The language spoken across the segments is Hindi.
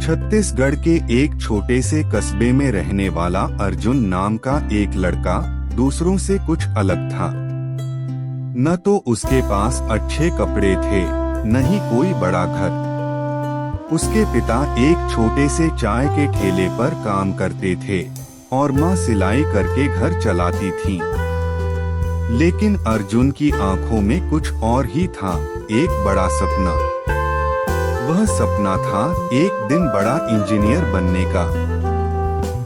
छत्तीसगढ़ के एक छोटे से कस्बे में रहने वाला अर्जुन नाम का एक लड़का दूसरों से कुछ अलग था। न तो उसके पास अच्छे कपड़े थे, न ही कोई बड़ा घर। उसके पिता एक छोटे से चाय के ठेले पर काम करते थे और माँ सिलाई करके घर चलाती थी। लेकिन अर्जुन की आंखों में कुछ और ही था, एक बड़ा सपना। वह सपना था एक दिन बड़ा इंजीनियर बनने का।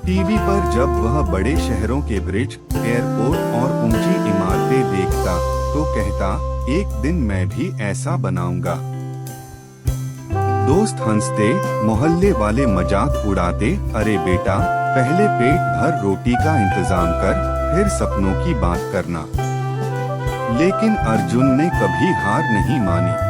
टीवी पर जब वह बड़े शहरों के ब्रिज, एयरपोर्ट और ऊंची इमारतें देखता तो कहता, एक दिन मैं भी ऐसा बनाऊंगा। दोस्त हंसते, मोहल्ले वाले मजाक उड़ाते, अरे बेटा पहले पेट भर रोटी का इंतजाम कर, फिर सपनों की बात करना। लेकिन अर्जुन ने कभी हार नहीं मानी।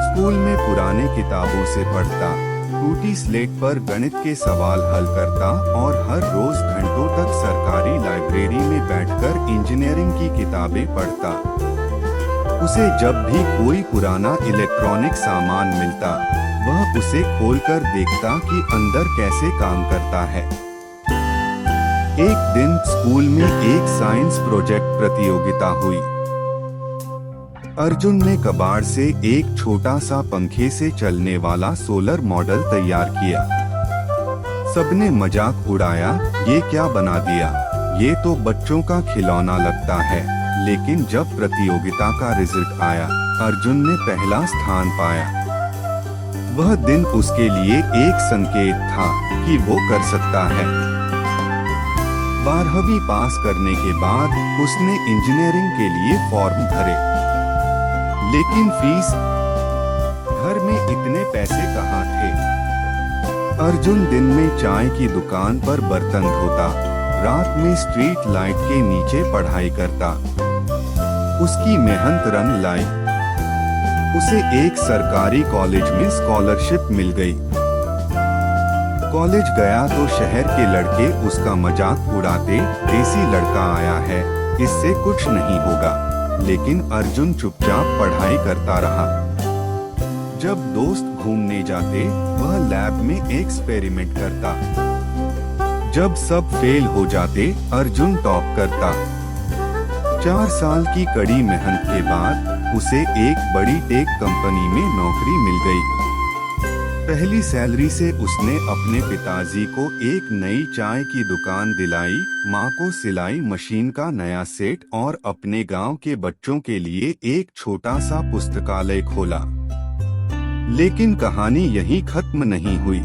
स्कूल में पुराने किताबों से पढ़ता, टूटी स्लेट पर गणित के सवाल हल करता और हर रोज घंटों तक सरकारी लाइब्रेरी में बैठकर इंजीनियरिंग की किताबें पढ़ता। उसे जब भी कोई पुराना इलेक्ट्रॉनिक सामान मिलता, वह उसे खोलकर देखता कि अंदर कैसे काम करता है। एक दिन स्कूल में एक साइंस प्रोजेक्ट प्रतियोगिता हुई। अर्जुन ने कबाड़ से एक छोटा सा पंखे से चलने वाला सोलर मॉडल तैयार किया। सबने मजाक उड़ाया, ये क्या बना दिया, ये तो बच्चों का खिलौना लगता है। लेकिन जब प्रतियोगिता का रिजल्ट आया, अर्जुन ने पहला स्थान पाया। वह दिन उसके लिए एक संकेत था कि वो कर सकता है। 12वीं पास करने के बाद उसने इंजीनियरिंग के लिए फॉर्म भरे। लेकिन फीस, घर में इतने पैसे कहाँ थे। अर्जुन दिन में चाय की दुकान पर बर्तन धोता, रात में स्ट्रीट लाइट के नीचे पढ़ाई करता। उसकी मेहनत रंग लाई। उसे एक सरकारी कॉलेज में स्कॉलरशिप मिल गई। कॉलेज गया तो शहर के लड़के उसका मजाक उड़ाते, देसी लड़का आया है, इससे कुछ नहीं होगा। लेकिन अर्जुन चुपचाप पढ़ाई करता रहा। जब दोस्त घूमने जाते, वह लैब में एक्सपेरिमेंट करता। जब सब फेल हो जाते, अर्जुन टॉप करता। 4 साल की कड़ी मेहनत के बाद उसे एक बड़ी टेक कंपनी में नौकरी मिल गई। पहली सैलरी से उसने अपने पिताजी को एक नई चाय की दुकान दिलाई, माँ को सिलाई मशीन का नया सेट और अपने गांव के बच्चों के लिए एक छोटा सा पुस्तकालय खोला। लेकिन कहानी यहीं खत्म नहीं हुई।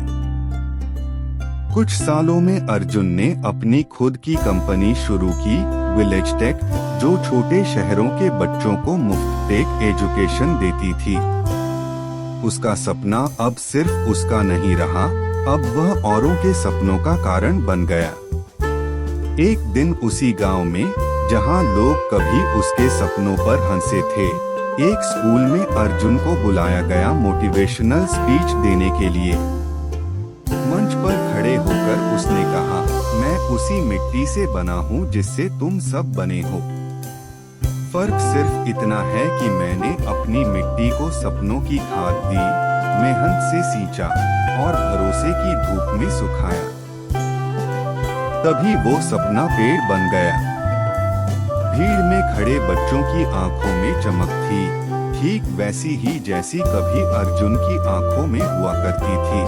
कुछ सालों में अर्जुन ने अपनी खुद की कंपनी शुरू की, विलेज टेक, जो छोटे शहरों के बच्चों को मुफ्त टेक एजुकेशन देती थी। उसका सपना अब सिर्फ उसका नहीं रहा, अब वह औरों के सपनों का कारण बन गया। एक दिन उसी गांव में, जहां लोग कभी उसके सपनों पर हंसे थे, एक स्कूल में अर्जुन को बुलाया गया मोटिवेशनल स्पीच देने के लिए। मंच पर खड़े होकर उसने कहा, मैं उसी मिट्टी से बना हूँ जिससे तुम सब बने हो। फर्क सिर्फ इतना है कि मैंने अपनी मिट्टी को सपनों की खाद दी, मेहनत से सींचा और भरोसे की धूप में सुखाया। तभी वो सपना पेड़ बन गया। भीड़ में खड़े बच्चों की आंखों में चमक थी, ठीक वैसी ही जैसी कभी अर्जुन की आंखों में हुआ करती थी।